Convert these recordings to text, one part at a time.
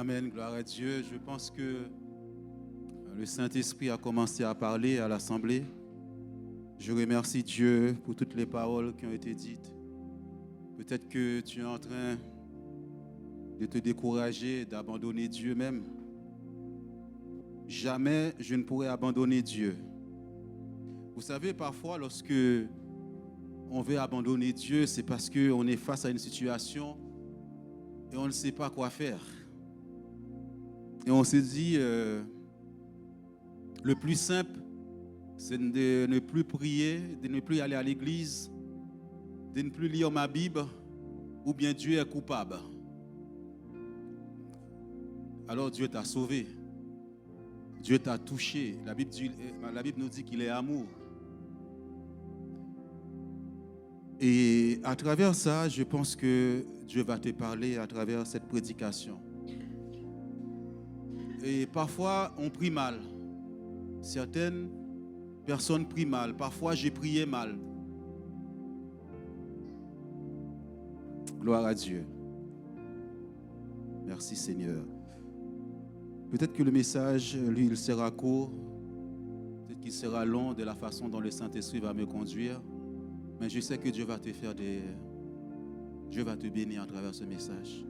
Amen, gloire à Dieu. Je pense que le Saint-Esprit a commencé à parler à l'Assemblée. Je remercie Dieu pour toutes les paroles qui ont été dites. Peut-être que tu es en train de te décourager, d'abandonner Dieu même. Jamais je ne pourrai abandonner Dieu. Vous savez, parfois, lorsque on veut abandonner Dieu, c'est parce qu'on est face à une situation et on ne sait pas quoi faire. Et on se dit, le plus simple, c'est de ne plus prier, de ne plus aller à l'église, de ne plus lire ma Bible, ou bien Dieu est coupable. Alors Dieu t'a sauvé. Dieu t'a touché. La Bible nous dit qu'il est amour. Et à travers ça, je pense que Dieu va te parler à travers cette prédication. Et parfois, on prie mal. Certaines personnes prient mal. Parfois, j'ai prié mal. Gloire à Dieu. Merci Seigneur. Peut-être que le message, lui, il sera court. Peut-être qu'il sera long de la façon dont le Saint-Esprit va me conduire. Mais je sais que Dieu va te faire Dieu va te bénir à travers ce message.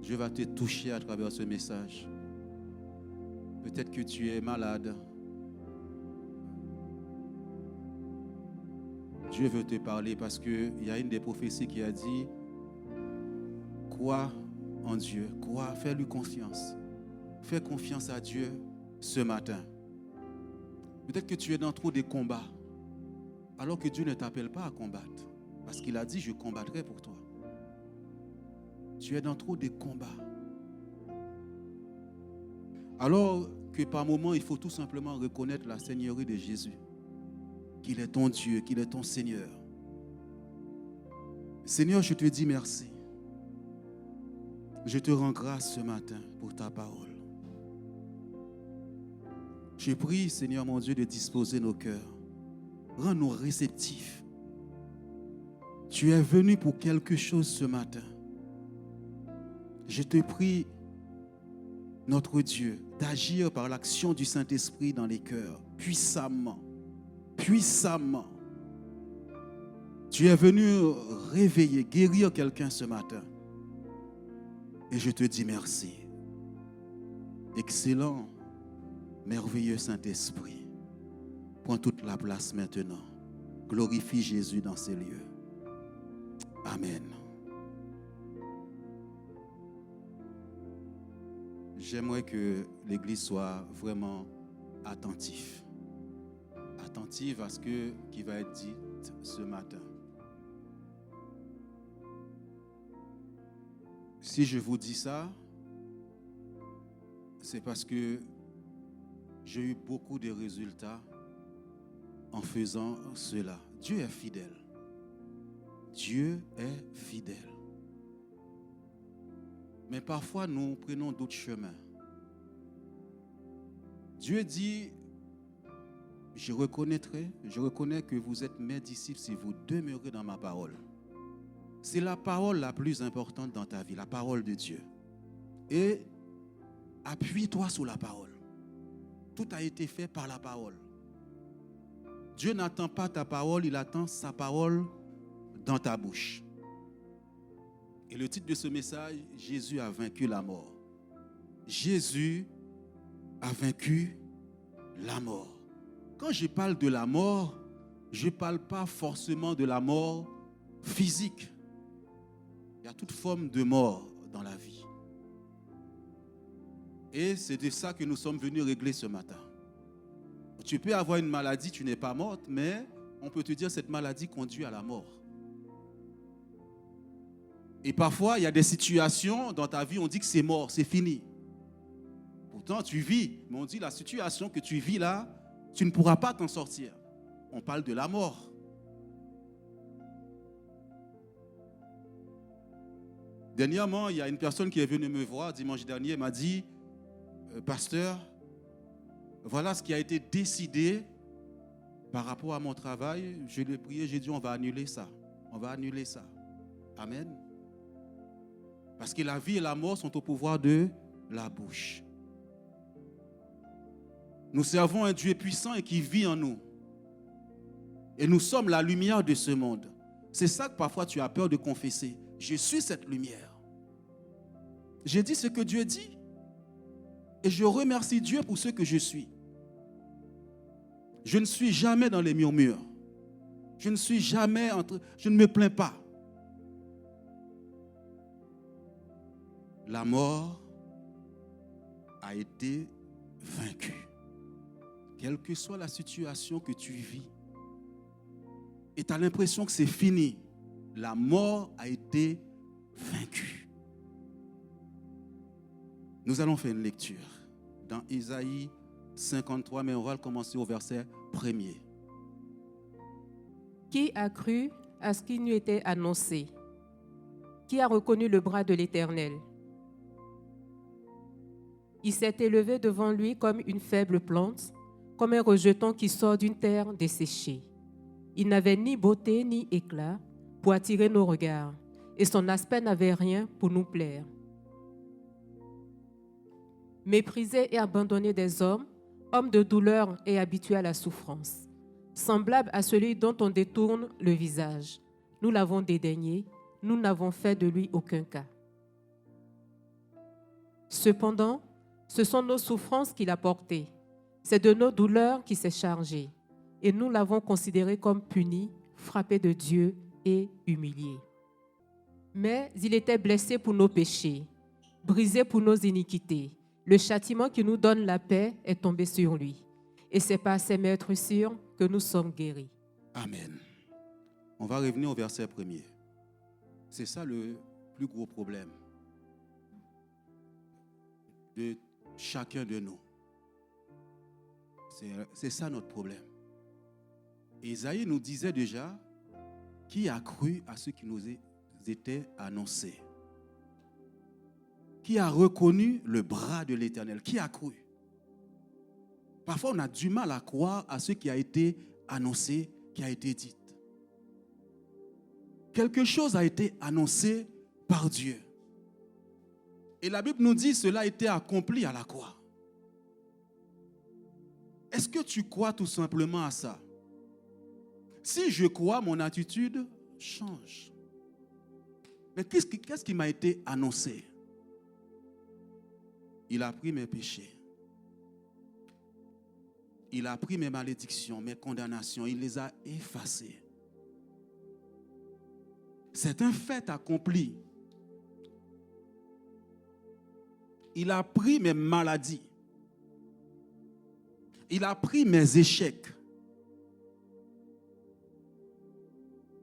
Dieu va te toucher à travers ce message. Peut-être que tu es malade. Dieu veut te parler parce qu'il y a une des prophéties qui a dit « Crois en Dieu, crois, fais-lui confiance. Fais confiance à Dieu ce matin. » Peut-être que tu es dans trop de combats, alors que Dieu ne t'appelle pas à combattre. Parce qu'il a dit « Je combattrai pour toi. » Tu es dans trop de combats. Alors que par moments, il faut tout simplement reconnaître la seigneurie de Jésus. Qu'il est ton Dieu, qu'il est ton Seigneur. Seigneur, je te dis merci. Je te rends grâce ce matin pour ta parole. Je prie, Seigneur mon Dieu, de disposer nos cœurs. Rends-nous réceptifs. Tu es venu pour quelque chose ce matin. Je te prie, notre Dieu, d'agir par l'action du Saint-Esprit dans les cœurs, puissamment. Puissamment. Tu es venu réveiller, guérir quelqu'un ce matin. Et je te dis merci. Excellent, merveilleux Saint-Esprit. Prends toute la place maintenant. Glorifie Jésus dans ces lieux. Amen. J'aimerais que l'Église soit vraiment attentive. Attentive à ce qui va être dit ce matin. Si je vous dis ça, c'est parce que j'ai eu beaucoup de résultats en faisant cela. Dieu est fidèle. Dieu est fidèle. Mais parfois, nous prenons d'autres chemins. Dieu dit, je reconnais que vous êtes mes disciples si vous demeurez dans ma parole. C'est la parole la plus importante dans ta vie, la parole de Dieu. Et appuie-toi sur la parole. Tout a été fait par la parole. Dieu n'attend pas ta parole, il attend sa parole dans ta bouche. Et le titre de ce message, Jésus a vaincu la mort. Jésus a vaincu la mort. Quand je parle de la mort, je ne parle pas forcément de la mort physique. Il y a toute forme de mort dans la vie. Et c'est de ça que nous sommes venus régler ce matin. Tu peux avoir une maladie, tu n'es pas morte, mais on peut te dire que cette maladie conduit à la mort. Et parfois, il y a des situations dans ta vie, on dit que c'est mort, c'est fini. Pourtant, tu vis, mais on dit la situation que tu vis là, tu ne pourras pas t'en sortir. On parle de la mort. Dernièrement, il y a une personne qui est venue me voir dimanche dernier, m'a dit, pasteur, voilà ce qui a été décidé par rapport à mon travail. Je l'ai prié, j'ai dit, on va annuler ça. On va annuler ça. Amen. Parce que la vie et la mort sont au pouvoir de la bouche. Nous servons un Dieu puissant et qui vit en nous. Et nous sommes la lumière de ce monde. C'est ça que parfois tu as peur de confesser. Je suis cette lumière. J'ai dit ce que Dieu dit. Et je remercie Dieu pour ce que je suis. Je ne suis jamais dans les murmures. Je ne me plains pas. La mort a été vaincue. Quelle que soit la situation que tu vis, et tu as l'impression que c'est fini, la mort a été vaincue. Nous allons faire une lecture dans Isaïe 53, mais on va commencer au verset 1er. Qui a cru à ce qui lui était annoncé? Qui a reconnu le bras de l'Éternel? Il s'est élevé devant lui comme une faible plante, comme un rejeton qui sort d'une terre desséchée. Il n'avait ni beauté ni éclat pour attirer nos regards, et son aspect n'avait rien pour nous plaire. Méprisé et abandonné des hommes, homme de douleur et habitué à la souffrance, semblable à celui dont on détourne le visage. Nous l'avons dédaigné, nous n'avons fait de lui aucun cas. Cependant, ce sont nos souffrances qu'il a portées. C'est de nos douleurs qu'il s'est chargé. Et nous l'avons considéré comme puni, frappé de Dieu et humilié. Mais il était blessé pour nos péchés, brisé pour nos iniquités. Le châtiment qui nous donne la paix est tombé sur lui. Et c'est par ses meurtrissures que nous sommes guéris. Amen. On va revenir au verset 1er. C'est ça le plus gros problème de chacun de nous. C'est ça notre problème. Isaïe nous disait déjà qui a cru à ce qui nous était annoncé. Qui a reconnu le bras de l'Éternel? Qui a cru? Parfois, on a du mal à croire à ce qui a été annoncé, qui a été dit. Quelque chose a été annoncé par Dieu. Et la Bible nous dit que cela a été accompli à la croix. Est-ce que tu crois tout simplement à ça? Si je crois, mon attitude change. Mais qu'est-ce qui m'a été annoncé? Il a pris mes péchés. Il a pris mes malédictions, mes condamnations. Il les a effacées. C'est un fait accompli. Il a pris mes maladies. Il a pris mes échecs.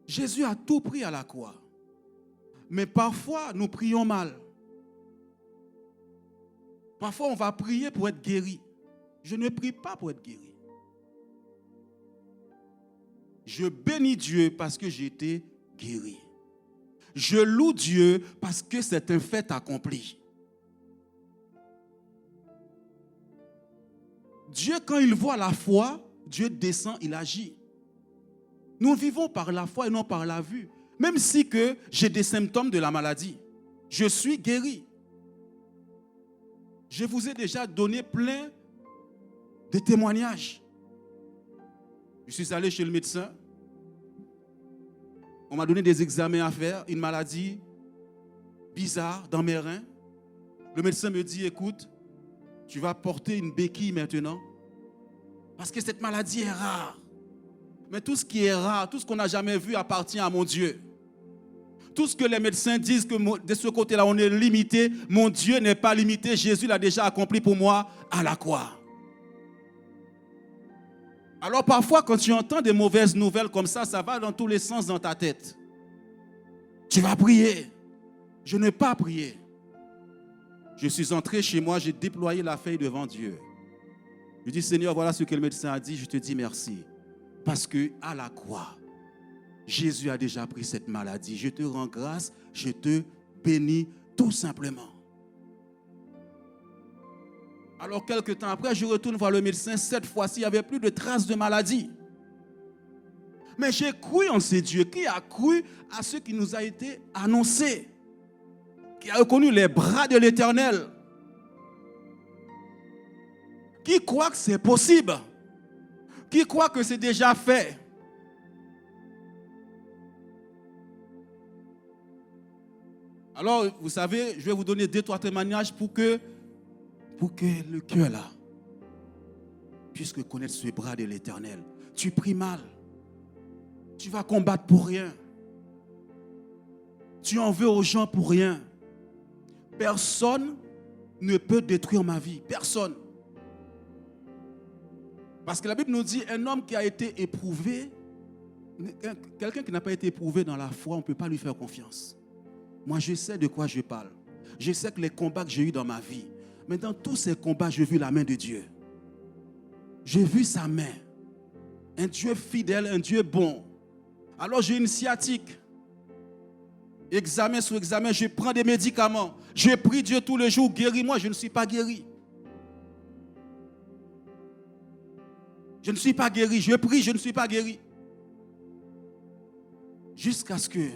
Jésus a tout pris à la croix. Mais parfois, nous prions mal. Parfois, on va prier pour être guéri. Je ne prie pas pour être guéri. Je bénis Dieu parce que j'ai été guéri. Je loue Dieu parce que c'est un fait accompli. Dieu, quand il voit la foi, Dieu descend, il agit. Nous vivons par la foi et non par la vue. Même si que j'ai des symptômes de la maladie, je suis guéri. Je vous ai déjà donné plein de témoignages. Je suis allé chez le médecin. On m'a donné des examens à faire, une maladie bizarre dans mes reins. Le médecin me dit, écoute, tu vas porter une béquille maintenant parce que cette maladie est rare. Mais tout ce qui est rare, tout ce qu'on n'a jamais vu appartient à mon Dieu. Tout ce que les médecins disent que de ce côté-là, on est limité, mon Dieu n'est pas limité. Jésus l'a déjà accompli pour moi à la croix. Alors parfois, quand tu entends des mauvaises nouvelles comme ça va dans tous les sens dans ta tête. Tu vas prier. Je n'ai pas prié. Je suis entré chez moi, j'ai déployé la feuille devant Dieu. Je dis, Seigneur, voilà ce que le médecin a dit, je te dis merci. Parce qu'à la croix, Jésus a déjà pris cette maladie. Je te rends grâce, je te bénis tout simplement. Alors quelques temps après, je retourne voir le médecin. Cette fois-ci, il n'y avait plus de traces de maladie. Mais j'ai cru en ces dieux. Qui a cru à ce qui nous a été annoncé? qui a reconnu les bras de l'Éternel, qui croit que c'est possible, qui croit que c'est déjà fait. Alors, vous savez, je vais vous donner 2-3 témoignages pour que le cœur là puisse connaître ce bras de l'Éternel. Tu pries mal. Tu vas combattre pour rien. Tu en veux aux gens pour rien. Personne ne peut détruire ma vie. Personne. Parce que la Bible nous dit, un homme qui a été éprouvé, quelqu'un qui n'a pas été éprouvé dans la foi, on ne peut pas lui faire confiance. Moi, je sais de quoi je parle. Je sais que les combats que j'ai eus dans ma vie, mais dans tous ces combats, j'ai vu la main de Dieu. J'ai vu sa main. Un Dieu fidèle, un Dieu bon. Alors j'ai une sciatique. Examen sur examen, je prends des médicaments. Je prie Dieu tous les jours, guéris-moi, je ne suis pas guéri. Je ne suis pas guéri, je prie, je ne suis pas guéri. Jusqu'à ce que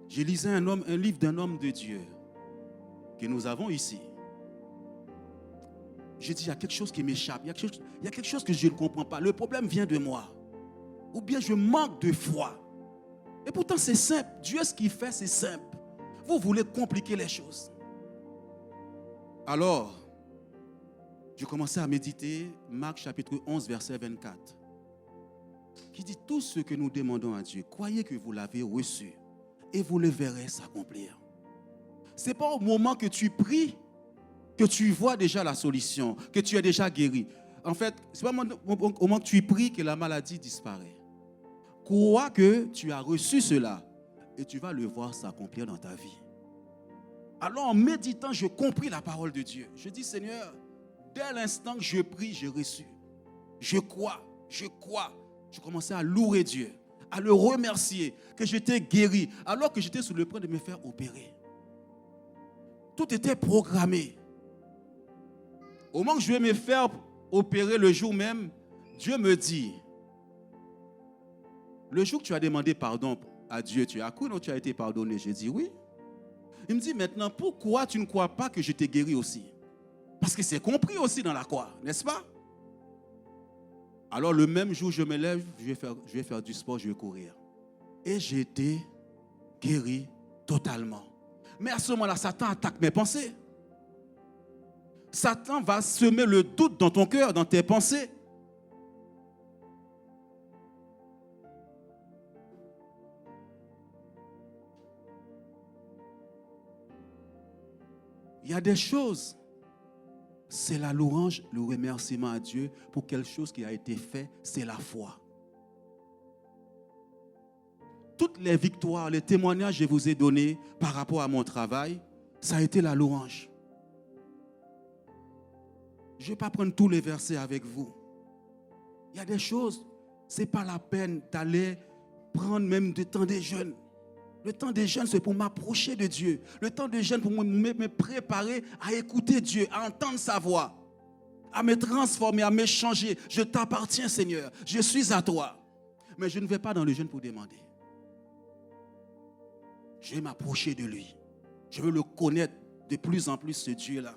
je lisais un livre d'un homme de Dieu que nous avons ici. J'ai dit, il y a quelque chose qui m'échappe, il y a quelque chose que je ne comprends pas. Le problème vient de moi. Ou bien je manque de foi. Et pourtant c'est simple. Dieu, ce qu'il fait, c'est simple. Vous voulez compliquer les choses. Alors, je commençais à méditer Marc chapitre 11, verset 24. Qui dit, tout ce que nous demandons à Dieu, croyez que vous l'avez reçu et vous le verrez s'accomplir. Ce n'est pas au moment que tu pries que tu vois déjà la solution, que tu es déjà guéri. En fait, ce n'est pas au moment que tu pries que la maladie disparaît. Crois que tu as reçu cela et tu vas le voir s'accomplir dans ta vie. Alors en méditant, je compris la parole de Dieu. Je dis, Seigneur, dès l'instant que je prie, j'ai reçu. Je crois. Je commençais à louer Dieu, à le remercier que j'étais guéri alors que j'étais sur le point de me faire opérer. Tout était programmé. Au moment que je vais me faire opérer le jour même, Dieu me dit, le jour que tu as demandé pardon à Dieu, tu as cru ou tu as été pardonné? J'ai dit oui. Il me dit maintenant, pourquoi tu ne crois pas que je t'ai guéri aussi? Parce que c'est compris aussi dans la croix, n'est-ce pas? Alors le même jour, je me lève, je vais faire du sport, je vais courir. Et j'ai été guéri totalement. Mais à ce moment-là, Satan attaque mes pensées. Satan va semer le doute dans ton cœur, dans tes pensées. Il y a des choses, c'est la louange, le remerciement à Dieu pour quelque chose qui a été fait, c'est la foi. Toutes les victoires, les témoignages que je vous ai donnés par rapport à mon travail, ça a été la louange. Je ne vais pas prendre tous les versets avec vous. Il y a des choses, ce n'est pas la peine d'aller prendre même du temps des jeûnes. Le temps des jeûnes, c'est pour m'approcher de Dieu. Le temps des jeûnes, pour me préparer à écouter Dieu, à entendre sa voix, à me transformer, à me changer. Je t'appartiens, Seigneur. Je suis à toi. Mais je ne vais pas dans le jeûne pour demander. Je vais m'approcher de lui. Je veux le connaître de plus en plus, ce Dieu-là.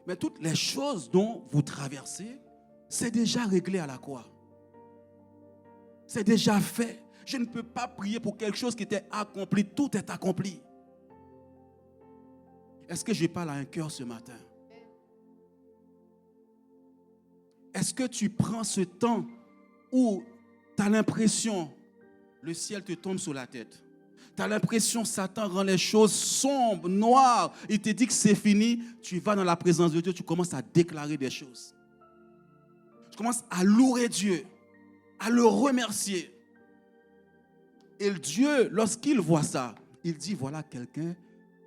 Mais toutes les choses dont vous traversez, c'est déjà réglé à la croix. C'est déjà fait. Je ne peux pas prier pour quelque chose qui était accompli. Tout est accompli. Est-ce que je parle à un cœur ce matin? Est-ce que tu prends ce temps où tu as l'impression le ciel te tombe sur la tête? Tu as l'impression que Satan rend les choses sombres, noires. Il te dit que c'est fini. Tu vas dans la présence de Dieu, tu commences à déclarer des choses. Tu commences à louer Dieu, à le remercier. Et Dieu, lorsqu'il voit ça, il dit, voilà quelqu'un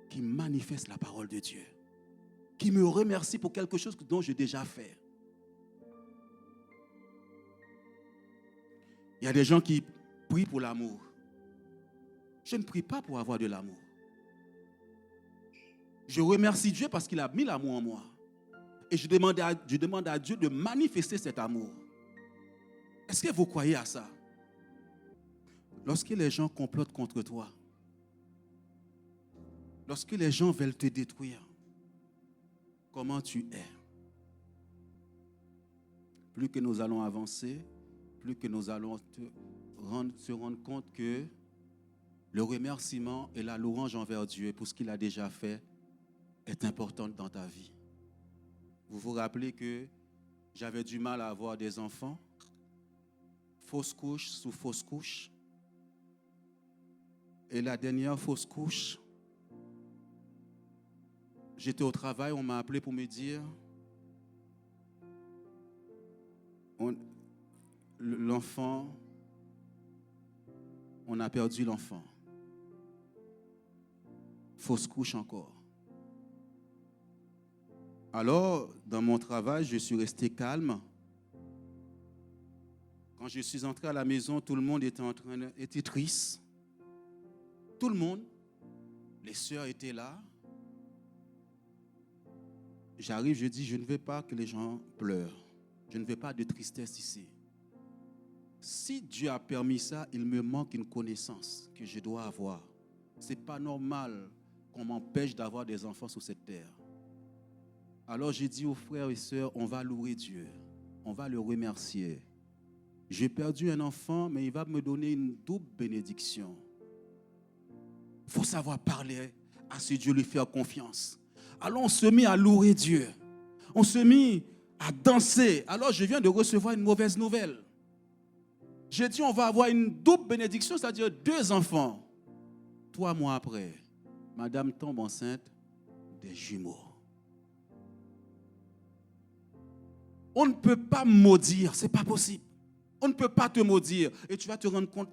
qui manifeste la parole de Dieu, qui me remercie pour quelque chose dont j'ai déjà fait. Il y a des gens qui prient pour l'amour. Je ne prie pas pour avoir de l'amour. Je remercie Dieu parce qu'il a mis l'amour en moi. Et je demande à Dieu de manifester cet amour. Est-ce que vous croyez à ça? Lorsque les gens complotent contre toi, Lorsque les gens veulent te détruire, comment tu es? Plus que nous allons avancer, plus que nous allons se rendre compte que le remerciement et la louange envers Dieu pour ce qu'il a déjà fait est importante dans ta vie. Vous vous rappelez que j'avais du mal à avoir des enfants, fausse couche sous fausse couche. Et la dernière fausse couche, j'étais au travail, on m'a appelé pour me dire l'enfant, on a perdu l'enfant. Fausse couche encore. Alors, dans mon travail, je suis resté calme. Quand je suis entré à la maison, tout le monde était triste. Tout le monde. Les sœurs étaient là. J'arrive, je dis, je ne veux pas que les gens pleurent. Je ne veux pas de tristesse ici. Si Dieu a permis ça, il me manque une connaissance que je dois avoir. Ce n'est pas normal qu'on m'empêche d'avoir des enfants sur cette terre. Alors j'ai dit aux frères et sœurs, on va louer Dieu. On va le remercier. J'ai perdu un enfant, mais il va me donner une double bénédiction. Il faut savoir parler à ce Dieu, lui faire confiance. Alors on se mit à louer Dieu. On se mit à danser. Alors je viens de recevoir une mauvaise nouvelle. J'ai dit on va avoir une double bénédiction, c'est-à-dire 2 enfants. 3 mois après, madame tombe enceinte des jumeaux. On ne peut pas maudire, ce n'est pas possible. On ne peut pas te maudire. Et tu vas te rendre compte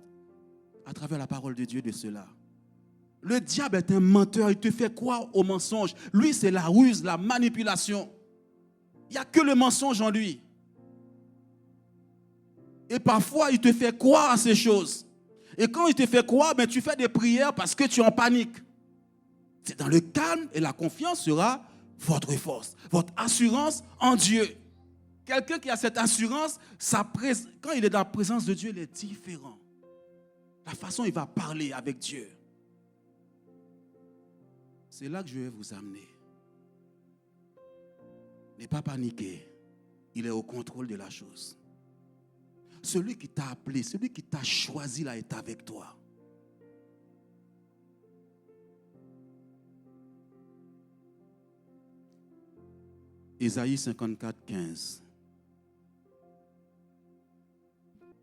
à travers la parole de Dieu de cela. Le diable est un menteur, il te fait croire au mensonge. Lui, c'est la ruse, la manipulation. Il n'y a que le mensonge en lui. Et parfois, il te fait croire à ces choses. Et quand il te fait croire, tu fais des prières parce que tu es en panique. C'est dans le calme et la confiance sera votre force, votre assurance en Dieu. Quelqu'un qui a cette assurance, quand il est dans la présence de Dieu, il est différent. La façon dont il va parler avec Dieu. C'est là que je vais vous amener. N'aie pas paniqué. Il est au contrôle de la chose. Celui qui t'a appelé, celui qui t'a choisi là est avec toi. Ésaïe 54, 15.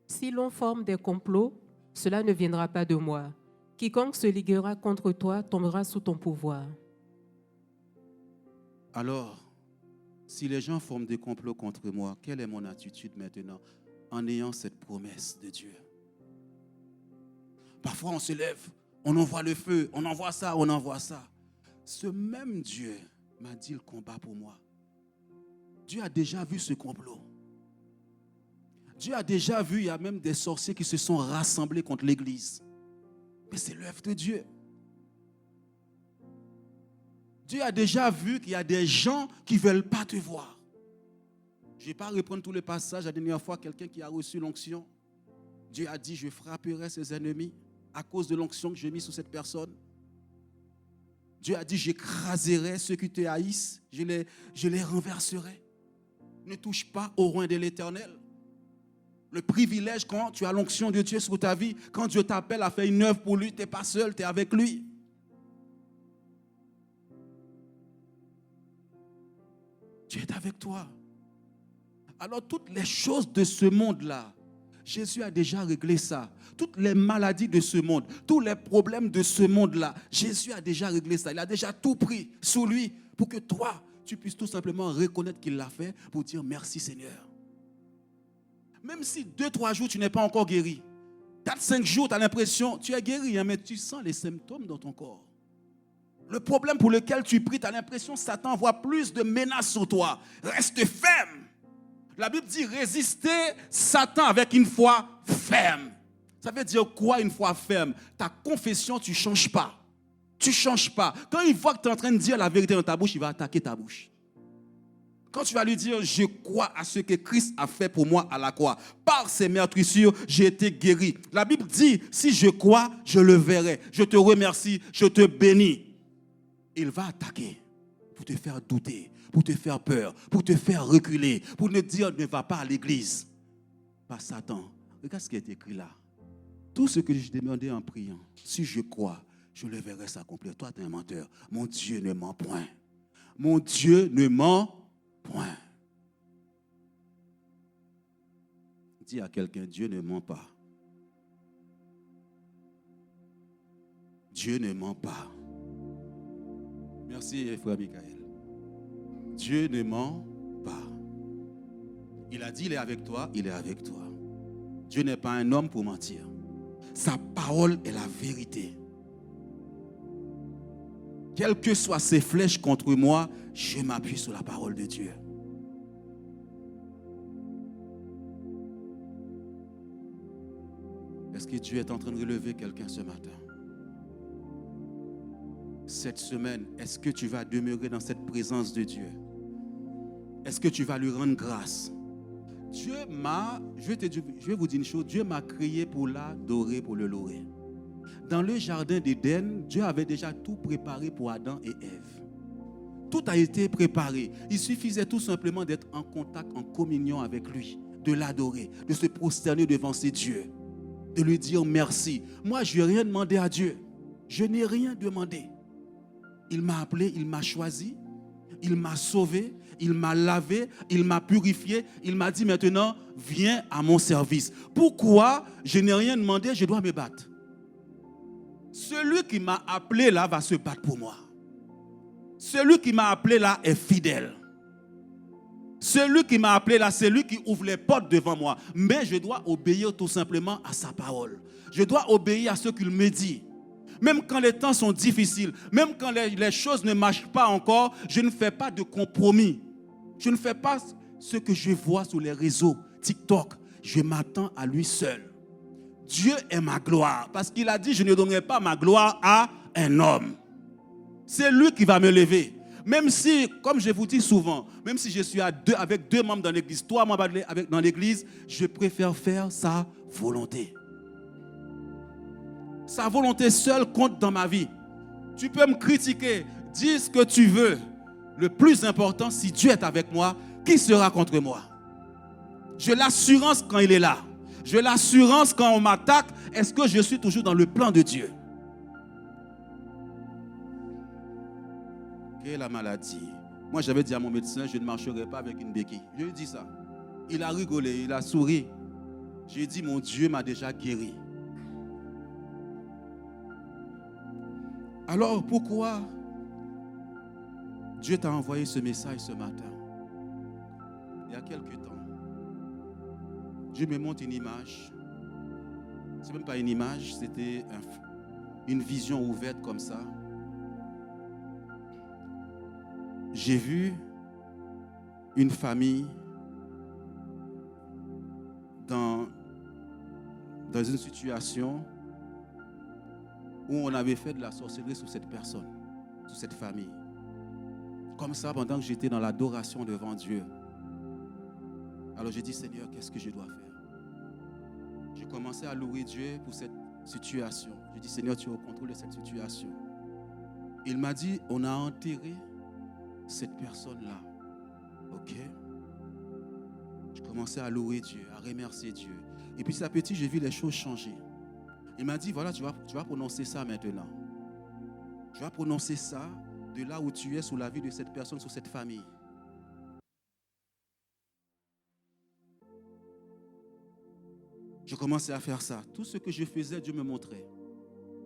Si l'on forme des complots, cela ne viendra pas de moi. Quiconque se liguera contre toi tombera sous ton pouvoir. Alors, si les gens forment des complots contre moi, quelle est mon attitude maintenant en ayant cette promesse de Dieu? Parfois, on se lève, on envoie le feu, on envoie ça, on envoie ça. Ce même Dieu m'a dit le combat pour moi. Dieu a déjà vu ce complot. Dieu a déjà vu, il y a même des sorciers qui se sont rassemblés contre l'Église. Mais c'est l'œuvre de Dieu. Dieu a déjà vu qu'il y a des gens qui ne veulent pas te voir. Je ne vais pas reprendre tous les passages. La dernière fois, quelqu'un qui a reçu l'onction, Dieu a dit, je frapperai ses ennemis à cause de l'onction que j'ai mis sur cette personne. Dieu a dit, j'écraserai ceux qui te haïssent, je les renverserai. Ne touche pas au roi de l'Éternel. Le privilège quand tu as l'onction de Dieu sur ta vie, quand Dieu t'appelle à faire une œuvre pour lui, tu n'es pas seul, tu es avec lui. Dieu est avec toi. Alors toutes les choses de ce monde-là, Jésus a déjà réglé ça. Toutes les maladies de ce monde, tous les problèmes de ce monde-là, Jésus a déjà réglé ça. Il a déjà tout pris sous lui pour que toi, tu puisses tout simplement reconnaître qu'il l'a fait pour dire merci Seigneur. Même si 2-3 jours, tu n'es pas encore guéri. 4-5 jours, tu as l'impression, tu es guéri, mais tu sens les symptômes dans ton corps. Le problème pour lequel tu pries, tu as l'impression que Satan envoie plus de menaces sur toi. Reste ferme. La Bible dit résister Satan avec une foi ferme. Ça veut dire quoi une foi ferme? Ta confession, tu ne changes pas. Tu ne changes pas. Quand il voit que tu es en train de dire la vérité dans ta bouche, il va attaquer ta bouche. Quand tu vas lui dire, je crois à ce que Christ a fait pour moi à la croix. Par ses meurtrissures, j'ai été guéri. La Bible dit, si je crois, je le verrai. Je te remercie, je te bénis. Il va attaquer pour te faire douter, pour te faire peur, pour te faire reculer, pour te dire ne va pas à l'église. Pas Satan. Regarde ce qui est écrit là. Tout ce que je demandais en priant, si je crois, je le verrai s'accomplir. Toi, tu es un menteur. Mon Dieu ne ment point. Mon Dieu ne ment point. Dis à quelqu'un, Dieu ne ment pas. Dieu ne ment pas. Merci, frère Michael. Dieu ne ment pas. Il a dit, il est avec toi, il est avec toi. Dieu n'est pas un homme pour mentir. Sa parole est la vérité. Quelles que soient ces flèches contre moi, je m'appuie sur la parole de Dieu. Est-ce que Dieu est en train de relever quelqu'un ce matin? Cette semaine, est-ce que tu vas demeurer dans cette présence de Dieu? Est-ce que tu vas lui rendre grâce? Dieu m'a, je vais vous dire une chose, Dieu m'a créé pour l'adorer, pour le louer. Dans le jardin d'Éden, Dieu avait déjà tout préparé pour Adam et Ève. Tout a été préparé. Il suffisait tout simplement d'être en contact, en communion avec lui, de l'adorer, de se prosterner devant ses dieux, de lui dire merci. Moi, je n'ai rien demandé à Dieu. Je n'ai rien demandé. Il m'a appelé, il m'a choisi, il m'a sauvé, il m'a lavé, il m'a purifié. Il m'a dit maintenant, viens à mon service. Pourquoi je n'ai rien demandé, je dois me battre? Celui qui m'a appelé là va se battre pour moi. Celui qui m'a appelé là est fidèle. Celui qui m'a appelé là, c'est lui qui ouvre les portes devant moi. Mais je dois obéir tout simplement à sa parole. Je dois obéir à ce qu'il me dit. Même quand les temps sont difficiles, même quand les choses ne marchent pas encore, je ne fais pas de compromis. Je ne fais pas ce que je vois sur les réseaux, TikTok. Je m'attends à lui seul. Dieu est ma gloire. Parce qu'il a dit, je ne donnerai pas ma gloire à un homme. C'est lui qui va me lever. Même si, comme je vous dis souvent, même si je suis avec 2 membres dans l'église, 3 membres dans l'église, je préfère faire sa volonté. Sa volonté seule compte dans ma vie. Tu peux me critiquer, dis ce que tu veux. Le plus important, si Dieu est avec moi, qui sera contre moi? J'ai l'assurance quand il est là. J'ai l'assurance quand on m'attaque. Est-ce que je suis toujours dans le plan de Dieu? Quelle est la maladie? Moi, j'avais dit à mon médecin, je ne marcherai pas avec une béquille. Je lui ai dit ça. Il a rigolé, il a souri. J'ai dit, mon Dieu m'a déjà guéri. Alors, pourquoi Dieu t'a envoyé ce message ce matin? Il y a quelques temps, Dieu me montre une image. Ce n'est même pas une image, c'était une vision ouverte comme ça. J'ai vu une famille dans une situation où on avait fait de la sorcellerie sur cette personne, sur cette famille. Comme ça, pendant que j'étais dans l'adoration devant Dieu. Alors j'ai dit, Seigneur, qu'est-ce que je dois faire? J'ai commencé à louer Dieu pour cette situation. J'ai dit, Seigneur, tu es au contrôle de cette situation. Il m'a dit, on a enterré cette personne-là. Ok? Je commençais à louer Dieu, à remercier Dieu. Et puis, petit à petit, j'ai vu les choses changer. Il m'a dit, voilà, tu vas prononcer ça maintenant. Tu vas prononcer ça de là où tu es, sous la vie de cette personne, sur cette famille. Je commençais à faire ça. Tout ce que je faisais, Dieu me montrait.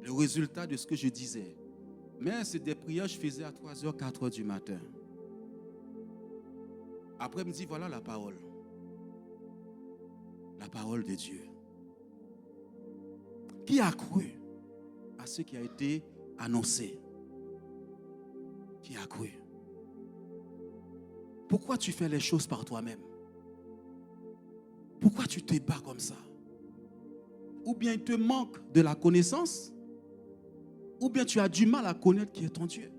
Le résultat de ce que je disais. Mais c'est des prières que je faisais à 3h, 4h du matin. Après, il me dit, voilà la parole. La parole de Dieu. Qui a cru à ce qui a été annoncé? Qui a cru? Pourquoi tu fais les choses par toi-même? Pourquoi tu te bats comme ça? Ou bien il te manque de la connaissance, ou bien tu as du mal à connaître qui est ton Dieu.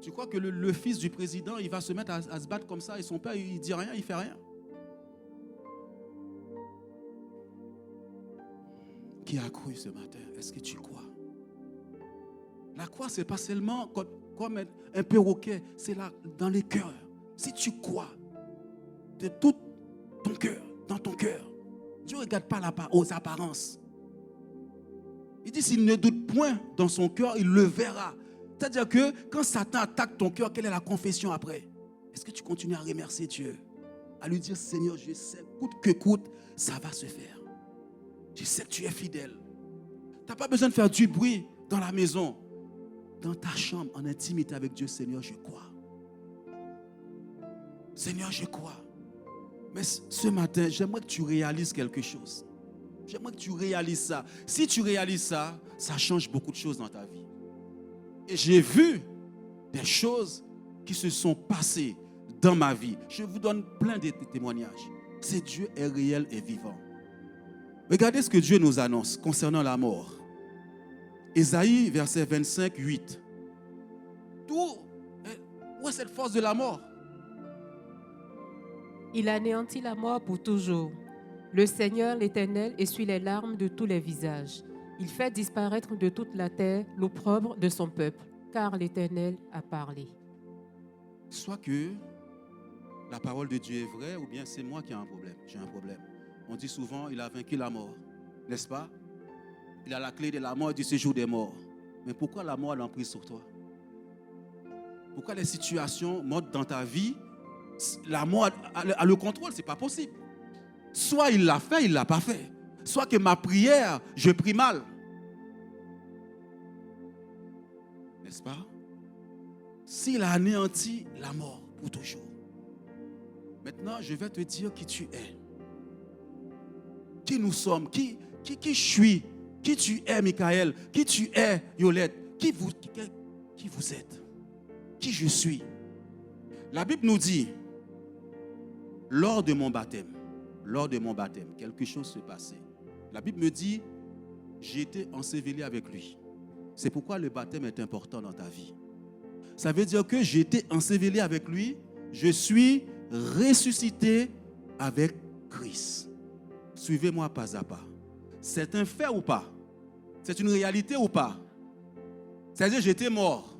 Tu crois que le fils du président, il va se mettre à se battre comme ça et son père, il ne dit rien, il ne fait rien? Qui a cru ce matin? Est-ce que tu crois? La croix, ce n'est pas seulement comme un perroquet, c'est là, dans les cœurs. Si tu crois de tout ton cœur, dans ton cœur, Dieu ne regarde pas aux apparences. Il dit, s'il ne doute point dans son cœur, il le verra. C'est-à-dire que quand Satan attaque ton cœur, quelle est la confession après? Est-ce que tu continues à remercier Dieu? À lui dire, Seigneur, je sais, coûte que coûte, ça va se faire. Je sais que tu es fidèle. Tu n'as pas besoin de faire du bruit dans la maison. Dans ta chambre, en intimité avec Dieu, Seigneur, je crois. Seigneur, je crois. Mais ce matin, j'aimerais que tu réalises quelque chose. J'aimerais que tu réalises ça. Si tu réalises ça, ça change beaucoup de choses dans ta vie. Et j'ai vu des choses qui se sont passées dans ma vie. Je vous donne plein de témoignages. C'est Dieu est réel et vivant. Regardez ce que Dieu nous annonce concernant la mort. Ésaïe, verset 25, 8. Où est cette force de la mort? Il anéantit la mort pour toujours. Le Seigneur, l'Éternel, essuie les larmes de tous les visages. Il fait disparaître de toute la terre l'opprobre de son peuple, car l'Éternel a parlé. Soit que la parole de Dieu est vraie, ou bien c'est moi qui ai un problème. J'ai un problème. On dit souvent, il a vaincu la mort, n'est-ce pas? Il a la clé de la mort et du séjour des morts. Mais pourquoi la mort a l'emprise sur toi? Pourquoi les situations montent dans ta vie, la mort a le contrôle? Ce n'est pas possible. Soit il l'a fait, il ne l'a pas fait. Soit que ma prière, je prie mal. N'est-ce pas? S'il a anéanti la mort pour toujours. Maintenant, je vais te dire qui tu es. Qui nous sommes, qui je suis, qui tu es, Michael, qui tu es, Yolette, qui vous êtes, qui je suis. La Bible nous dit, lors de mon baptême, quelque chose se passait. La Bible me dit, j'ai été enseveli avec lui. C'est pourquoi le baptême est important dans ta vie. Ça veut dire que j'ai été enseveli avec lui, je suis ressuscité avec Christ. Suivez-moi pas à pas. C'est un fait ou pas? C'est une réalité ou pas? C'est-à-dire j'étais mort.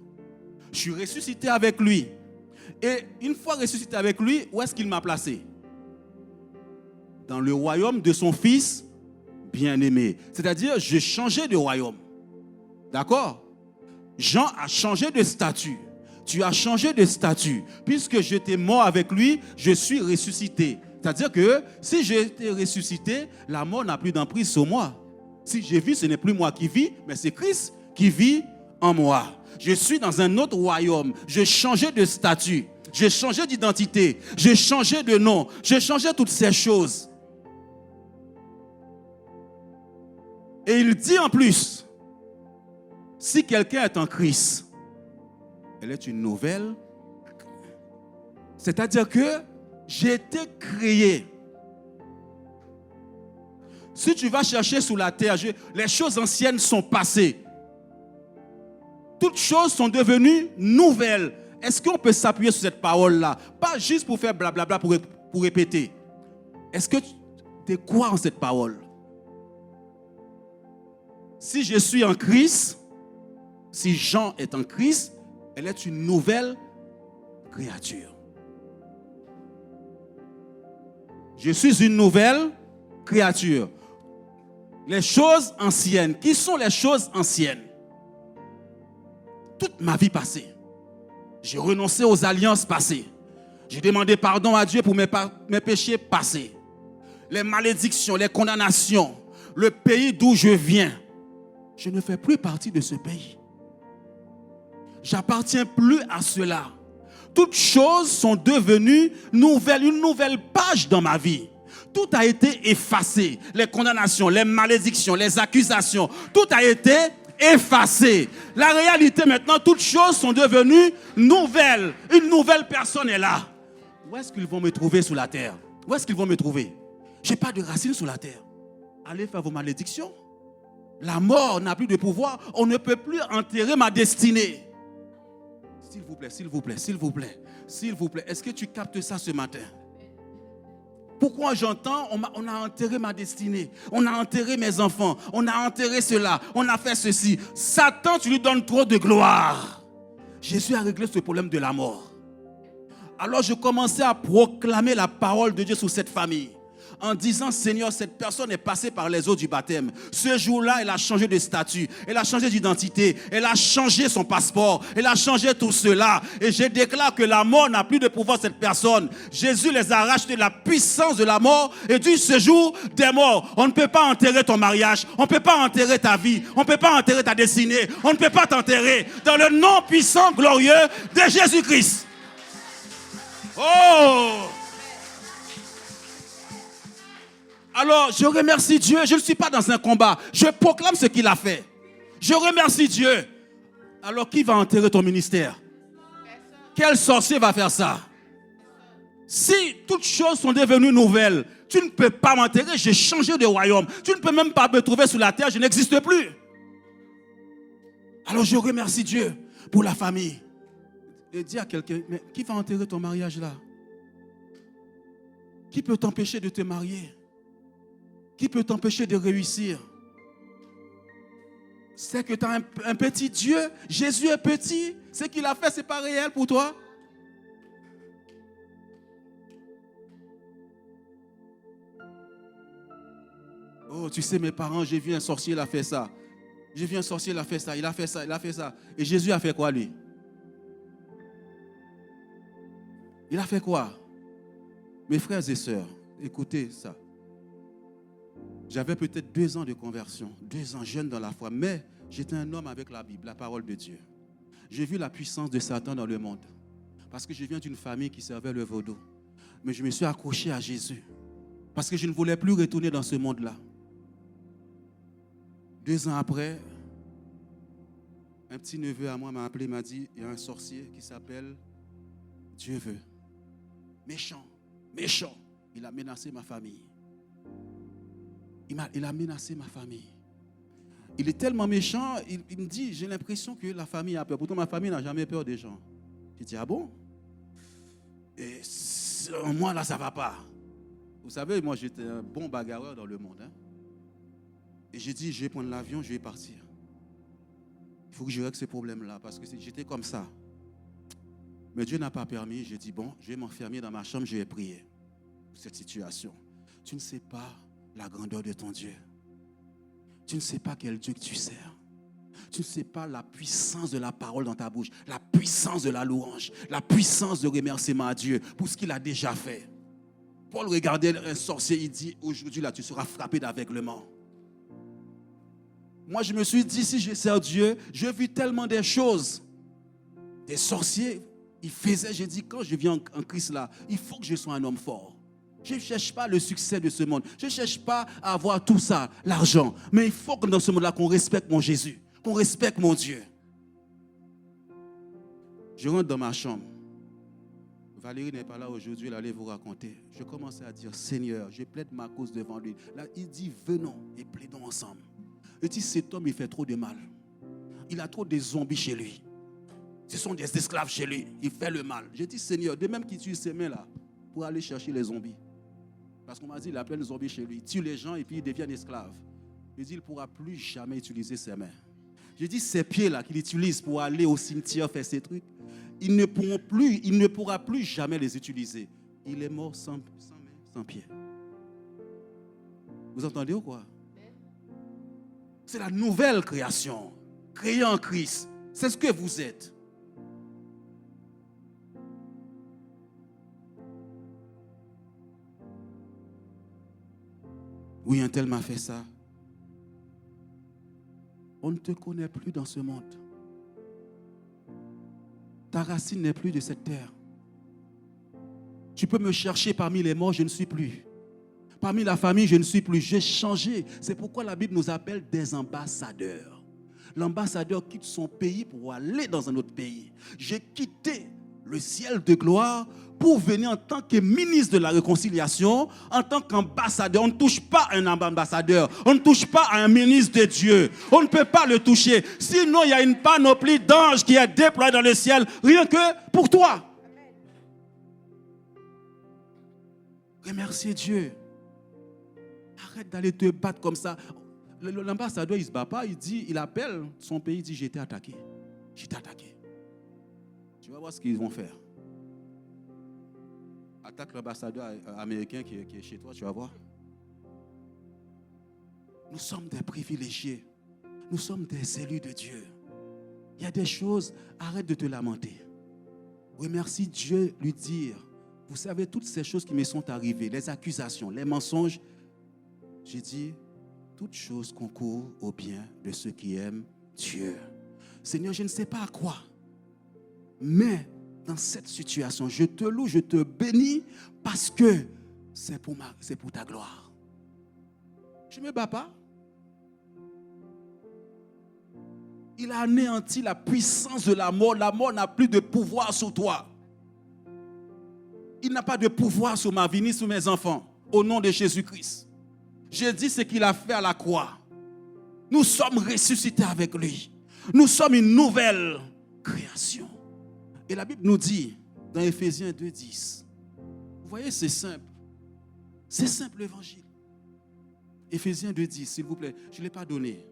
Je suis ressuscité avec lui. Et une fois ressuscité avec lui, où est-ce qu'il m'a placé? Dans le royaume de son fils bien-aimé. C'est-à-dire j'ai changé de royaume. D'accord? Jean a changé de statut. Tu as changé de statut. Puisque j'étais mort avec lui, je suis ressuscité. C'est-à-dire que si j'ai été ressuscité, la mort n'a plus d'emprise sur moi. Si j'ai vis, ce n'est plus moi qui vis, mais c'est Christ qui vit en moi. Je suis dans un autre royaume. J'ai changé de statut. J'ai changé d'identité. J'ai changé de nom. J'ai changé toutes ces choses. Et il dit en plus, si quelqu'un est en Christ, elle est une nouvelle. C'est-à-dire que j'ai été créé. Si tu vas chercher sous la terre, les choses anciennes sont passées. Toutes choses sont devenues nouvelles. Est-ce qu'on peut s'appuyer sur cette parole-là? Pas juste pour faire blablabla, pour répéter. Est-ce que tu crois en cette parole? Si je suis en Christ, si Jean est en Christ, elle est une nouvelle créature. Je suis une nouvelle créature. Les choses anciennes. Qui sont les choses anciennes? Toute ma vie passée. J'ai renoncé aux alliances passées. J'ai demandé pardon à Dieu pour mes péchés passés. Les malédictions, les condamnations, le pays d'où je viens. Je ne fais plus partie de ce pays. J'appartiens plus à cela. Toutes choses sont devenues nouvelles, une nouvelle page dans ma vie. Tout a été effacé. Les condamnations, les malédictions, les accusations, tout a été effacé. La réalité maintenant, toutes choses sont devenues nouvelles. Une nouvelle personne est là. Où est-ce qu'ils vont me trouver sous la terre? Où est-ce qu'ils vont me trouver? Je n'ai pas de racines sous la terre. Allez faire vos malédictions. La mort n'a plus de pouvoir. On ne peut plus enterrer ma destinée. S'il vous plaît, s'il vous plaît, s'il vous plaît, s'il vous plaît. Est-ce que tu captes ça ce matin? Pourquoi j'entends, on a enterré ma destinée, on a enterré mes enfants, on a enterré cela, on a fait ceci. Satan, tu lui donnes trop de gloire. Jésus a réglé ce problème de la mort. Alors je commençais à proclamer la parole de Dieu sur cette famille. En disant, Seigneur, cette personne est passée par les eaux du baptême. Ce jour-là, elle a changé de statut, elle a changé d'identité, elle a changé son passeport, elle a changé tout cela. Et je déclare que la mort n'a plus de pouvoir sur cette personne. Jésus les a rachetés de la puissance de la mort et dit, ce jour des morts, on ne peut pas enterrer ton mariage, on ne peut pas enterrer ta vie, on ne peut pas enterrer ta destinée, on ne peut pas t'enterrer dans le nom puissant, glorieux de Jésus-Christ. Oh! Alors, je remercie Dieu. Je ne suis pas dans un combat. Je proclame ce qu'il a fait. Je remercie Dieu. Alors, qui va enterrer ton ministère? Quel sorcier va faire ça? Si toutes choses sont devenues nouvelles, tu ne peux pas m'enterrer. J'ai changé de royaume. Tu ne peux même pas me trouver sur la terre. Je n'existe plus. Alors, je remercie Dieu pour la famille. Et dis à quelqu'un, mais qui va enterrer ton mariage là? Qui peut t'empêcher de te marier? Qui peut t'empêcher de réussir? C'est que tu as un petit Dieu. Jésus est petit. Ce qu'il a fait, ce n'est pas réel pour toi. Oh, tu sais, mes parents, j'ai vu un sorcier, il a fait ça. J'ai vu un sorcier, il a fait ça, il a fait ça, il a fait ça. Et Jésus a fait quoi, lui? Il a fait quoi? Mes frères et sœurs, écoutez ça. J'avais peut-être 2 ans de conversion, 2 ans jeune dans la foi, mais j'étais un homme avec la Bible, la parole de Dieu. J'ai vu la puissance de Satan dans le monde, parce que je viens d'une famille qui servait le vaudou. Mais je me suis accroché à Jésus, parce que je ne voulais plus retourner dans ce monde-là. 2 ans après, un petit neveu à moi m'a appelé, m'a dit, il y a un sorcier qui s'appelle Dieu veut. Méchant, méchant. Il a menacé ma famille. Il a menacé ma famille. Il est tellement méchant, il me dit, j'ai l'impression que la famille a peur. Pourtant, ma famille n'a jamais peur des gens. J'ai dit, ah bon? Et moi, là, ça ne va pas. Vous savez, moi, j'étais un bon bagarreur dans le monde. Hein? Et j'ai dit, je vais prendre l'avion, je vais partir. Il faut que je règle ce problème-là, parce que j'étais comme ça. Mais Dieu n'a pas permis. J'ai dit, bon, je vais m'enfermer dans ma chambre, je vais prier pour cette situation. Tu ne sais pas la grandeur de ton Dieu. Tu ne sais pas quel Dieu que tu sers. Tu ne sais pas la puissance de la parole dans ta bouche, la puissance de la louange, la puissance de remerciement à Dieu pour ce qu'il a déjà fait. Paul regardait un sorcier, il dit, aujourd'hui là, tu seras frappé d'aveuglement. Moi, je me suis dit, si je sers Dieu, j'ai vu tellement des choses. Des sorciers, ils faisaient, j'ai dit, quand je viens en Christ là, il faut que je sois un homme fort. Je ne cherche pas le succès de ce monde. Je ne cherche pas à avoir tout ça, l'argent. Mais il faut que dans ce monde-là, qu'on respecte mon Jésus, qu'on respecte mon Dieu. Je rentre dans ma chambre. Valérie n'est pas là aujourd'hui, elle allait vous raconter. Je commençais à dire, Seigneur, je plaide ma cause devant lui. Là, il dit, venons et plaidons ensemble. Je dis, cet homme, il fait trop de mal. Il a trop de zombies chez lui. Ce sont des esclaves chez lui. Il fait le mal. Je dis, Seigneur, de même qu'il tue ses mains là, pour aller chercher les zombies. Parce qu'on m'a dit, il a plein de zombies chez lui. Il tue les gens et puis il devient esclave. Je dis, il ne pourra plus jamais utiliser ses mains. Je dis, ces pieds-là qu'il utilise pour aller au cimetière faire ces trucs, il ne pourra plus jamais les utiliser. Il est mort sans main, sans pied. Vous entendez ou quoi? C'est la nouvelle création. Créée en Christ. C'est ce que vous êtes. Oui, un tel m'a fait ça. On ne te connaît plus dans ce monde. Ta racine n'est plus de cette terre. Tu peux me chercher parmi les morts, je ne suis plus. Parmi la famille, je ne suis plus. J'ai changé. C'est pourquoi la Bible nous appelle des ambassadeurs. L'ambassadeur quitte son pays pour aller dans un autre pays. J'ai quitté le ciel de gloire pour venir en tant que ministre de la réconciliation, en tant qu'ambassadeur. On ne touche pas à un ambassadeur, on ne touche pas à un ministre de Dieu. On ne peut pas le toucher. Sinon, il y a une panoplie d'anges qui est déployée dans le ciel, rien que pour toi. Remerciez Dieu. Arrête d'aller te battre comme ça. L'ambassadeur, il ne se bat pas, il appelle son pays, il dit, j'ai été attaqué. J'ai été attaqué. Tu vas voir ce qu'ils vont faire. Attaque l'ambassadeur américain qui est chez toi, tu vas voir. Nous sommes des privilégiés. Nous sommes des élus de Dieu. Il y a des choses, arrête de te lamenter. Remercie Dieu, lui dire, vous savez, toutes ces choses qui me sont arrivées, les accusations, les mensonges, j'ai dit, toutes choses concourent au bien de ceux qui aiment Dieu. Seigneur, je ne sais pas à quoi, mais dans cette situation, je te loue, je te bénis parce que c'est pour ta gloire. Je ne me bats pas. Il a anéanti la puissance de la mort. La mort n'a plus de pouvoir sur toi. Il n'a pas de pouvoir sur ma vie ni sur mes enfants. Au nom de Jésus-Christ. J'ai dit ce qu'il a fait à la croix. Nous sommes ressuscités avec lui. Nous sommes une nouvelle création. Et la Bible nous dit, dans Éphésiens 2:10, vous voyez, c'est simple. C'est simple l'évangile. Éphésiens 2:10, s'il vous plaît, je ne l'ai pas donné.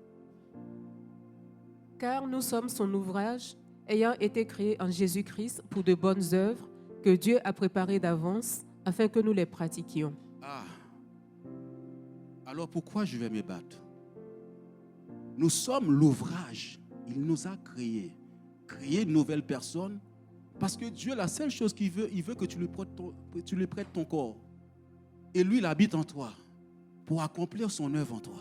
Car nous sommes son ouvrage, ayant été créés en Jésus-Christ pour de bonnes œuvres que Dieu a préparées d'avance afin que nous les pratiquions. Ah. Alors pourquoi je vais me battre? Nous sommes l'ouvrage. Il nous a créés. Créer une nouvelle personne. Parce que Dieu, la seule chose qu'il veut, il veut que tu lui prêtes ton corps. Et lui, il habite en toi pour accomplir son œuvre en toi.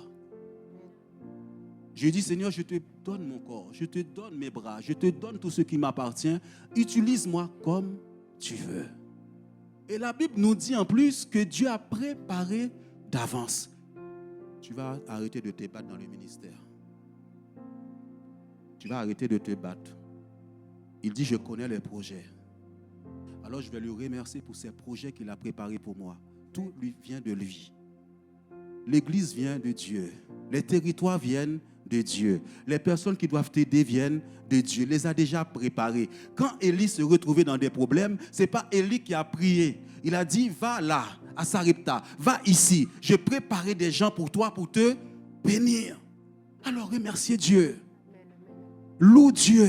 Je dis, Seigneur, je te donne mon corps, je te donne mes bras, je te donne tout ce qui m'appartient. Utilise-moi comme tu veux. Et la Bible nous dit en plus que Dieu a préparé d'avance. Tu vas arrêter de te battre dans le ministère. Tu vas arrêter de te battre. Il dit, je connais les projets. Alors je vais lui remercier pour ces projets qu'il a préparés pour moi. Tout lui vient de lui. L'église vient de Dieu. Les territoires viennent de Dieu. Les personnes qui doivent t'aider viennent de Dieu. Il les a déjà préparés. Quand Élie se retrouvait dans des problèmes, ce n'est pas Élie qui a prié. Il a dit, va là, à Sarepta, va ici. Je préparais des gens pour toi, pour te bénir. Alors remerciez Dieu. Loue Dieu.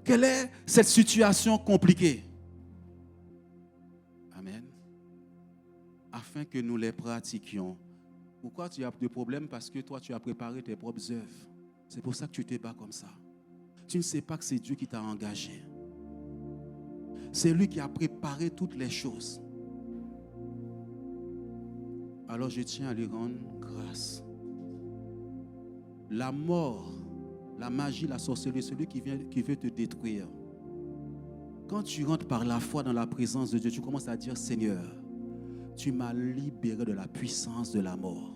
Quelle est cette situation compliquée? Amen. Afin que nous les pratiquions. Pourquoi tu as des problèmes? Parce que toi, tu as préparé tes propres œuvres. C'est pour ça que tu te bats comme ça. Tu ne sais pas que c'est Dieu qui t'a engagé. C'est lui qui a préparé toutes les choses. Alors je tiens à lui rendre grâce. La mort, la magie, la sorcellerie, celui qui veut te détruire. Quand tu rentres par la foi dans la présence de Dieu, tu commences à dire, Seigneur, tu m'as libéré de la puissance de la mort.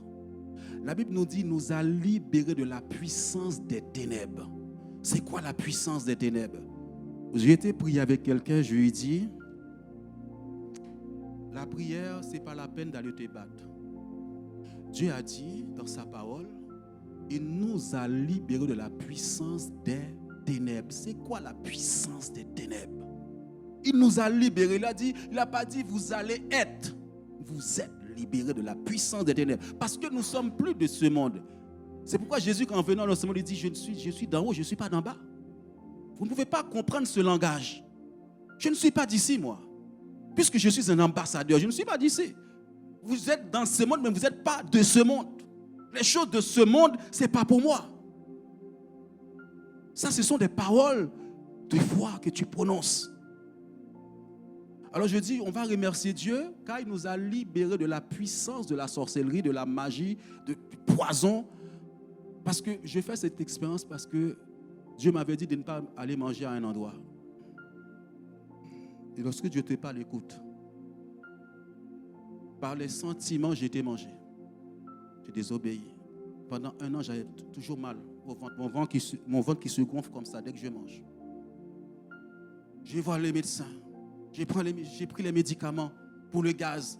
La Bible nous dit, nous a libérés de la puissance des ténèbres. C'est quoi la puissance des ténèbres? J'ai été prier avec quelqu'un, je lui ai dit, la prière, ce n'est pas la peine d'aller te battre. Dieu a dit dans sa parole, il nous a libérés de la puissance des ténèbres. C'est quoi la puissance des ténèbres? Il nous a libérés. Il n'a pas dit vous allez être. Vous êtes libérés de la puissance des ténèbres. Parce que nous ne sommes plus de ce monde. C'est pourquoi Jésus, quand venant dans ce monde, il dit je suis d'en haut, je ne suis pas d'en bas. Vous ne pouvez pas comprendre ce langage. Je ne suis pas d'ici, moi. Puisque je suis un ambassadeur, je ne suis pas d'ici. Vous êtes dans ce monde, mais vous n'êtes pas de ce monde. Les choses de ce monde, ce n'est pas pour moi. Ça, ce sont des paroles de foi que tu prononces. Alors je dis, on va remercier Dieu car il nous a libérés de la puissance de la sorcellerie, de la magie, du poison. Parce que je fais cette expérience parce que Dieu m'avait dit de ne pas aller manger à un endroit. Et lorsque Dieu te parle, écoute. Par les sentiments, j'ai été mangé. J'ai désobéi. Pendant 1 an, j'avais toujours mal au ventre. Mon ventre qui se gonfle comme ça dès que je mange. Je vais voir les médecins. J'ai pris les médicaments pour le gaz.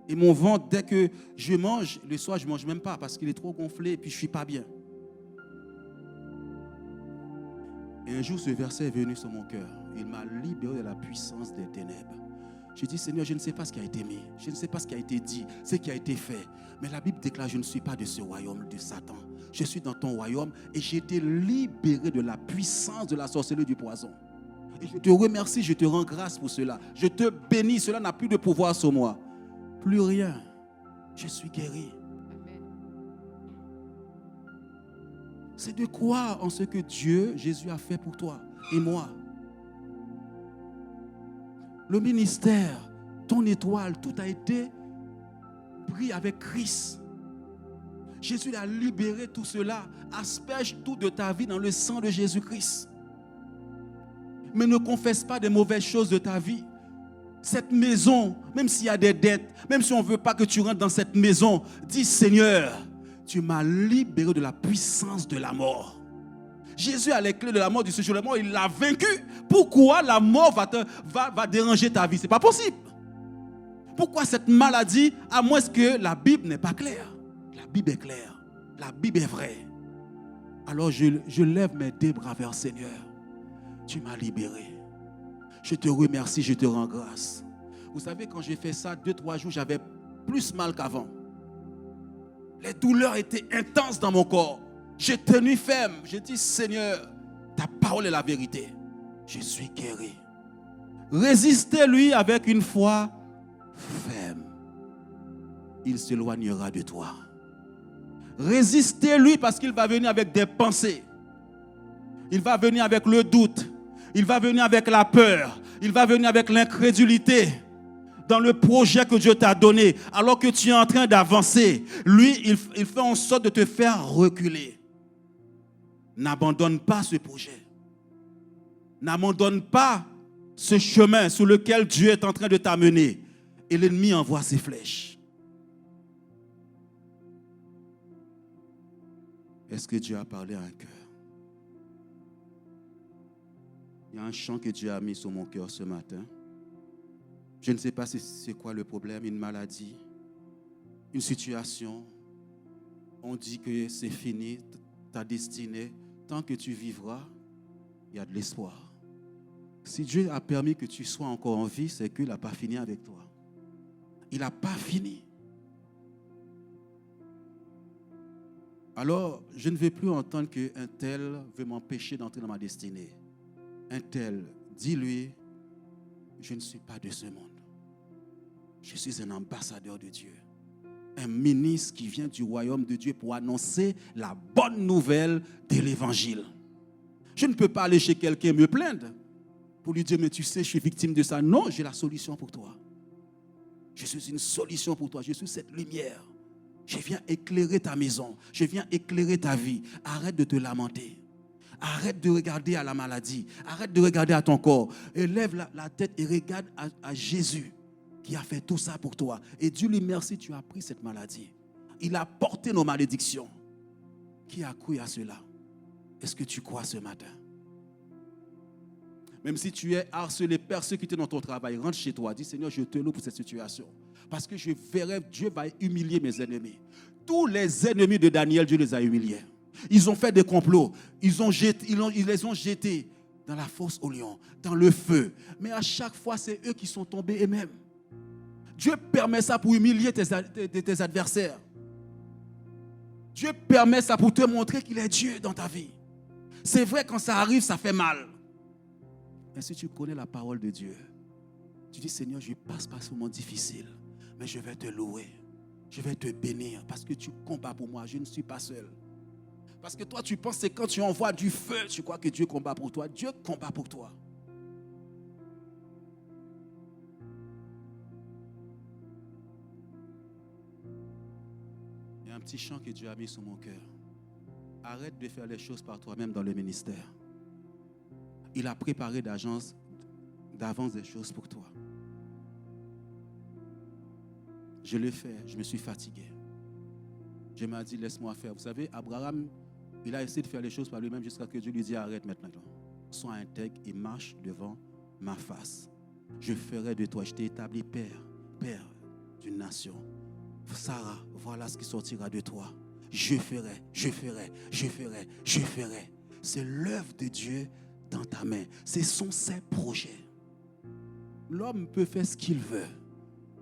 Et mon ventre, dès que je mange, le soir, je ne mange même pas parce qu'il est trop gonflé et puis je ne suis pas bien. Et un jour, ce verset est venu sur mon cœur. Il m'a libéré de la puissance des ténèbres. Je dis, Seigneur, je ne sais pas ce qui a été mis, je ne sais pas ce qui a été dit, ce qui a été fait. Mais la Bible déclare, je ne suis pas de ce royaume de Satan. Je suis dans ton royaume et j'ai été libéré de la puissance de la sorcellerie du poison. Et je te remercie, je te rends grâce pour cela. Je te bénis, cela n'a plus de pouvoir sur moi. Plus rien. Je suis guéri. C'est de croire en ce que Dieu, Jésus a fait pour toi et moi. Le ministère, ton étoile, tout a été pris avec Christ. Jésus a libéré tout cela. Asperge tout de ta vie dans le sang de Jésus-Christ. Mais ne confesse pas des mauvaises choses de ta vie. Cette maison, même s'il y a des dettes, même si on ne veut pas que tu rentres dans cette maison, dis Seigneur, tu m'as libéré de la puissance de la mort. Jésus a les clés de la mort, du séjour de la mort, il l'a vaincu. Pourquoi la mort va déranger ta vie? Ce n'est pas possible. Pourquoi cette maladie, à moins que la Bible n'est pas claire? La Bible est claire. La Bible est vraie. Alors je lève mes deux bras vers le Seigneur. Tu m'as libéré. Je te remercie, je te rends grâce. Vous savez, quand j'ai fait ça, 2-3 jours, j'avais plus mal qu'avant. Les douleurs étaient intenses dans mon corps. J'ai tenu ferme. J'ai dit, Seigneur, ta parole est la vérité. Je suis guéri. Résistez-lui avec une foi ferme. Il s'éloignera de toi. Résistez-lui parce qu'il va venir avec des pensées. Il va venir avec le doute. Il va venir avec la peur. Il va venir avec l'incrédulité dans le projet que Dieu t'a donné. Alors que tu es en train d'avancer, lui, il fait en sorte de te faire reculer. N'abandonne pas ce projet. N'abandonne pas ce chemin sur lequel Dieu est en train de t'amener. Et l'ennemi envoie ses flèches. Est-ce que Dieu a parlé à un cœur? Il y a un chant que Dieu a mis sur mon cœur ce matin. Je ne sais pas c'est quoi le problème, une maladie, une situation. On dit que c'est fini, ta destinée. Tant que tu vivras, il y a de l'espoir. Si Dieu a permis que tu sois encore en vie, c'est qu'il n'a pas fini avec toi. Il n'a pas fini. Alors, je ne veux plus entendre qu'un tel veut m'empêcher d'entrer dans ma destinée. Un tel, dis-lui, je ne suis pas de ce monde. Je suis un ambassadeur de Dieu. Un ministre qui vient du royaume de Dieu pour annoncer la bonne nouvelle de l'évangile. Je ne peux pas aller chez quelqu'un me plaindre pour lui dire, mais tu sais, je suis victime de ça. Non, j'ai la solution pour toi. Je suis une solution pour toi. Je suis cette lumière. Je viens éclairer ta maison. Je viens éclairer ta vie. Arrête de te lamenter. Arrête de regarder à la maladie. Arrête de regarder à ton corps. Élève la tête et regarde à Jésus qui a fait tout ça pour toi. Et Dieu lui merci, tu as pris cette maladie. Il a porté nos malédictions. Qui a cru à cela? Est-ce que tu crois ce matin? Même si tu es harcelé, persécuté dans ton travail, rentre chez toi. Dis Seigneur, je te loue pour cette situation. Parce que je verrai, Dieu va humilier mes ennemis. Tous les ennemis de Daniel, Dieu les a humiliés. Ils ont fait des complots. Ils les ont jetés dans la fosse au lion, dans le feu. Mais à chaque fois, c'est eux qui sont tombés eux-mêmes. Dieu permet ça pour humilier tes adversaires. Dieu permet ça pour te montrer qu'il est Dieu dans ta vie. C'est vrai, quand ça arrive, ça fait mal. Mais si tu connais la parole de Dieu, tu dis Seigneur, je passe par ce moment difficile, mais je vais te louer. Je vais te bénir parce que tu combats pour moi. Je ne suis pas seul. Parce que toi, tu penses que quand tu envoies du feu, tu crois que Dieu combat pour toi. Dieu combat pour toi. Il y a un petit chant que Dieu a mis sur mon cœur. Arrête de faire les choses par toi-même dans le ministère. Il a préparé d'avance des choses pour toi. Je l'ai fait, je me suis fatigué. Je m'ai dit, laisse-moi faire. Vous savez, Abraham, il a essayé de faire les choses par lui-même jusqu'à ce que Dieu lui dise, arrête maintenant. Sois intègre et marche devant ma face. Je ferai de toi, je t'ai établi père d'une nation. Sarah, voilà ce qui sortira de toi. Je ferai. C'est l'œuvre de Dieu dans ta main. Ce sont ses projets. L'homme peut faire ce qu'il veut.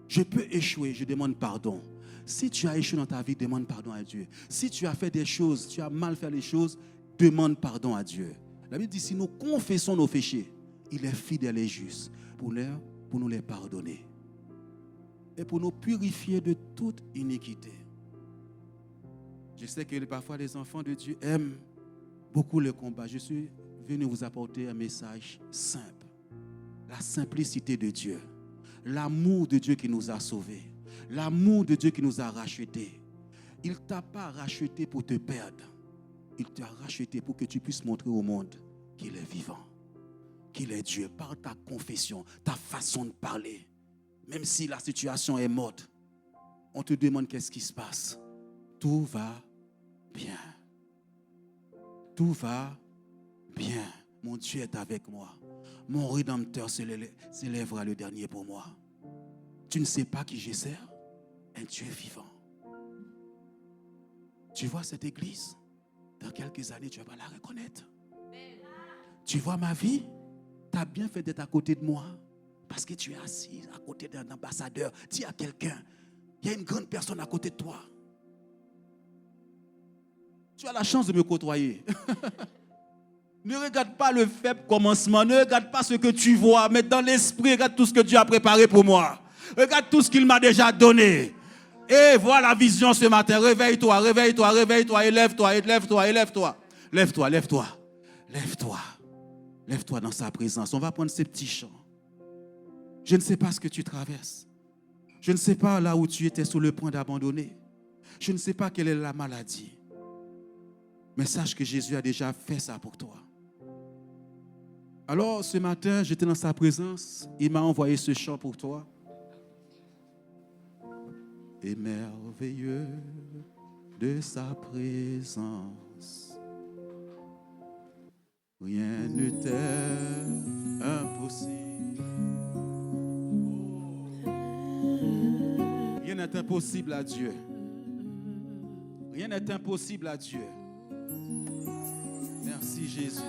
Je peux échouer, je demande pardon. Si tu as échoué dans ta vie, demande pardon à Dieu. Si tu as fait des choses, tu as mal fait les choses, demande pardon à Dieu. La Bible dit, si nous confessons nos péchés, il est fidèle et juste pour nous les pardonner et pour nous purifier de toute iniquité. Je sais que parfois les enfants de Dieu aiment beaucoup le combat. Je suis venu vous apporter un message simple. La simplicité de Dieu. L'amour de Dieu qui nous a sauvés. L'amour de Dieu qui nous a rachetés. Il ne t'a pas racheté pour te perdre. Il t'a racheté pour que tu puisses montrer au monde qu'il est vivant, qu'il est Dieu, par ta confession, ta façon de parler. Même si la situation est morte, on te demande qu'est-ce qui se passe. Tout va bien. Tout va bien. Mon Dieu est avec moi. Mon Rédempteur s'élèvera le dernier pour moi. Tu ne sais pas qui je sers? Un Dieu vivant. Tu vois cette église? Dans quelques années, tu ne vas pas la reconnaître. Tu vois ma vie? Tu as bien fait d'être à côté de moi. Parce que tu es assis à côté d'un ambassadeur. Dis à quelqu'un, il y a une grande personne à côté de toi. Tu as la chance de me côtoyer. Ne regarde pas le faible commencement. Ne regarde pas ce que tu vois. Mais dans l'esprit, regarde tout ce que Dieu a préparé pour moi. Regarde tout ce qu'il m'a déjà donné. Et vois la vision ce matin. Réveille-toi, réveille-toi, réveille-toi. Élève-toi, élève-toi, élève-toi. Lève-toi, lève-toi. Lève-toi. Lève-toi dans sa présence. On va prendre ces petits chants. Je ne sais pas ce que tu traverses. Je ne sais pas là où tu étais sur le point d'abandonner. Je ne sais pas quelle est la maladie. Mais sache que Jésus a déjà fait ça pour toi. Alors ce matin, j'étais dans sa présence. Il m'a envoyé ce chant pour toi. Et merveilleux de sa présence. Rien ne t'est impossible. Rien n'est impossible à Dieu. Rien n'est impossible à Dieu. Merci Jésus.